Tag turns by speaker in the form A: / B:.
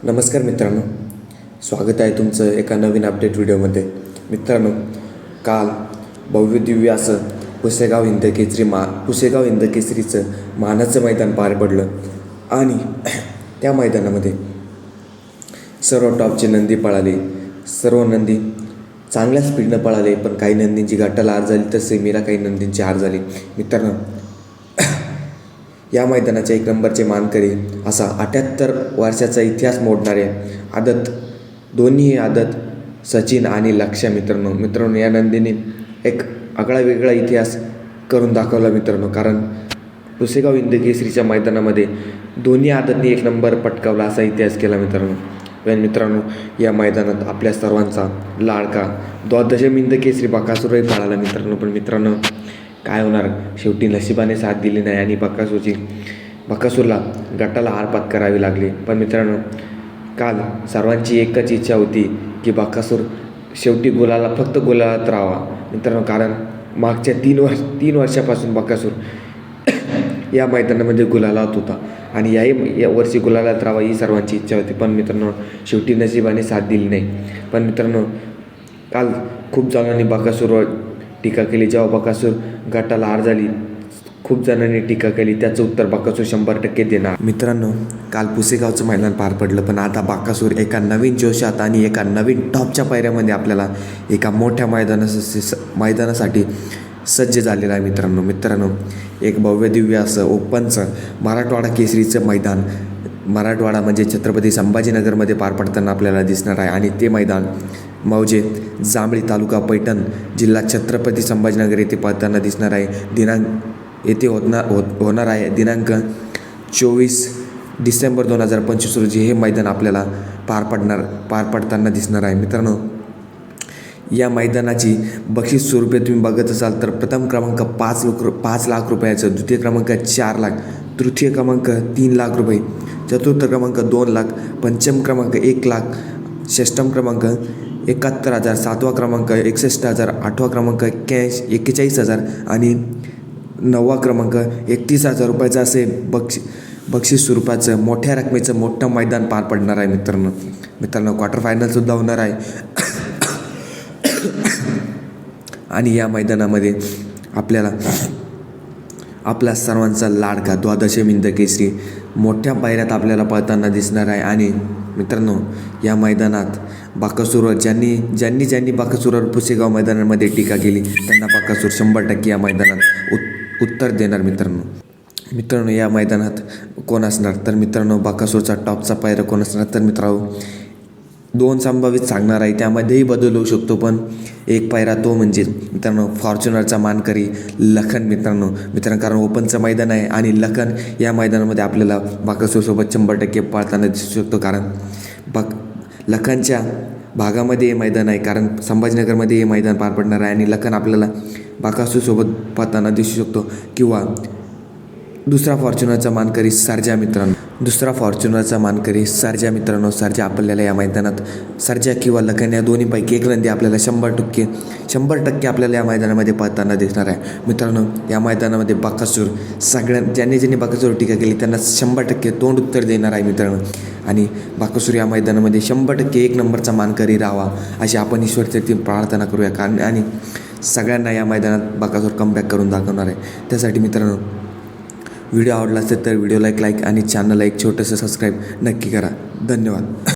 A: नमस्कार मित्रांनो, स्वागत आहे तुमचं एका नवीन अपडेट व्हिडिओमध्ये. मित्रांनो, काल भव्य दिव्य असं पुसेगाव हिंद केसरीचं मानाचं मैदान पार पडलं आणि त्या मैदानामध्ये सर्व टॉपचे नंदी पळाले. सर्व नंदी चांगल्या स्पीडनं पळाले, पण काही नंदींची गटाला हार झाली तर सेमीला काही नंदींची हार झाली. मित्रांनो, या मैदानाचे 1 नंबरचे मानकरी असा 78 वर्षाचा इतिहास मोडणारे दोन्ही आदत सचिन आणि लक्ष्य. मित्रांनो या नंदीने एक आगळा वेगळा इतिहास करून दाखवला मित्रांनो. कारण पुसेगाव हिंद केसरीच्या मैदानामध्ये दोन्ही आदतनी 1 नंबर पटकावला असा इतिहास केला मित्रांनो. पण मित्रांनो, या मैदानात आपल्या सर्वांचा लाडका द्वादशम हिंद केसरी बकासूरही पळाला मित्रांनो. पण मित्रांनो, काय होणार, शेवटी नशिबाने साथ दिली नाही आणि बकासूरला गटाला हार पत्करावी लागली. पण मित्रांनो, काल सर्वांची एकच इच्छा होती की बकासूर शेवटी फक्त गुलालात राहावा मित्रांनो. कारण मागच्या 3 वर्षापासून बकासूर या मैदानामध्ये गुलालात होता आणि या वर्षी गुलालात राहावा ही सर्वांची इच्छा होती. पण मित्रांनो, शेवटी नशिबाने साथ दिली नाही. पण मित्रांनो, काल खूप जणांनी बकासूरवर टीका केली. जेव्हा बकासूर गटाला हार झाली, खूप जणांनी टीका केली. त्याचं उत्तर बकासूर 100% देणार. मित्रांनो, काल पुसेगावचं मैदान पार पडलं, पण आता बकासूर एका नवीन जोशात आणि एका नवीन टॉपच्या पायऱ्यामध्ये आपल्याला एका मोठ्या मैदानासाठी सज्ज झालेला आहे मित्रांनो. एक भव्य दिव्य असं ओपनचं मराठवाडा केसरीचं मैदान, मराठवाडा म्हणजे छत्रपती संभाजीनगरमध्ये पार पडताना आपल्याला दिसणार आहे. आणि ते मैदान मौजे जांभळी तालुका पैठण जिल्हा छत्रपती संभाजीनगर येथे पडताना दिसणार आहे. होणार आहे दिनांक 24 डिसेंबर 2025 रोजी हे मैदान आपल्याला पार पडताना दिसणार आहे मित्रांनो. या मैदानाची बक्षीस स्वरूपे तुम्ही बघत असाल तर प्रथम क्रमांक 5 लाख रुपयाचं, द्वितीय क्रमांक 4 लाख, तृतीय क्रमांक 3 लाख रुपये, चतुर्थ क्रमांक 2 लाख, पंचम क्रमांक 1 लाख, षष्टम क्रमांक 71,000, 7वा क्रमांक 61,000, 8वा क्रमांक 41,000 आणि 9वा क्रमांक 31,000 रुपयाचं असे बक्षीस स्वरूपाचं मोठ्या रकमेचं मोठं मैदान पार पडणार आहे मित्रांनो. क्वार्टर फायनलसुद्धा होणार आहे. आणि या मैदानामध्ये आपल्या सर्वांचा लाडका द्वादशम हिंद केसरी मोठ्या पायऱ्यात आपल्याला पळताना दिसणार आहे. आणि मित्रांनो, या मैदानात बकासूरवर ज्यांनी बकासूरवर पुसेगाव मैदानामध्ये टीका केली त्यांना बकासूर 100% या मैदानात उत्तर देणार मित्रांनो. या मैदानात कोण असणार तर मित्रांनो, बकासूरचा टॉपचा पायरा कोण असणार तर मित्रांनो 2 संभावित सांगणार आहे. त्यामध्येही बदल होऊ शकतो. पण एक पायरा तो म्हणजे मित्रांनो फॉर्च्युनरचा मानकरी लखन मित्रांनो. कारण ओपनचं मैदान आहे आणि लखन या मैदानामध्ये आपल्याला बकासूरसोबत 100% पळताना दिसू शकतो. कारण लखनच्या भागामध्ये हे मैदान आहे. कारण संभाजीनगरमध्ये हे मैदान पार पडणार आहे आणि लखन आपल्याला बकासूरसोबत पळताना दिसू शकतो. किंवा दुसरा फॉर्च्युनरचा मानकरी सर्जा मित्रांनो. सर्जा आपल्याला या मैदानात सर्जा किंवा लखन या दोन्हीपैकी एक नंदी आपल्याला 100% आपल्याला या मैदानामध्ये पळताना दिसणार आहे मित्रांनो. या मैदानामध्ये बकासूर ज्यांनी बकासूर टीका केली त्यांना 100% तोंड उत्तर देणार आहे मित्रांनो. आणि बकासूर या मैदानामध्ये 100% 1 नंबरचा मानकरी राहावा अशी आपण ईश्वरचरती प्रार्थना करूया. आणि सगळ्यांना या मैदानात बकासूर कमबॅक करून दाखवणार आहे. त्यासाठी मित्रांनो, व्हिडिओ आवडला असेल तर व्हिडिओला एक लाईक आणि चॅनलला एक छोटंसं सबस्क्राईब नक्की करा. धन्यवाद.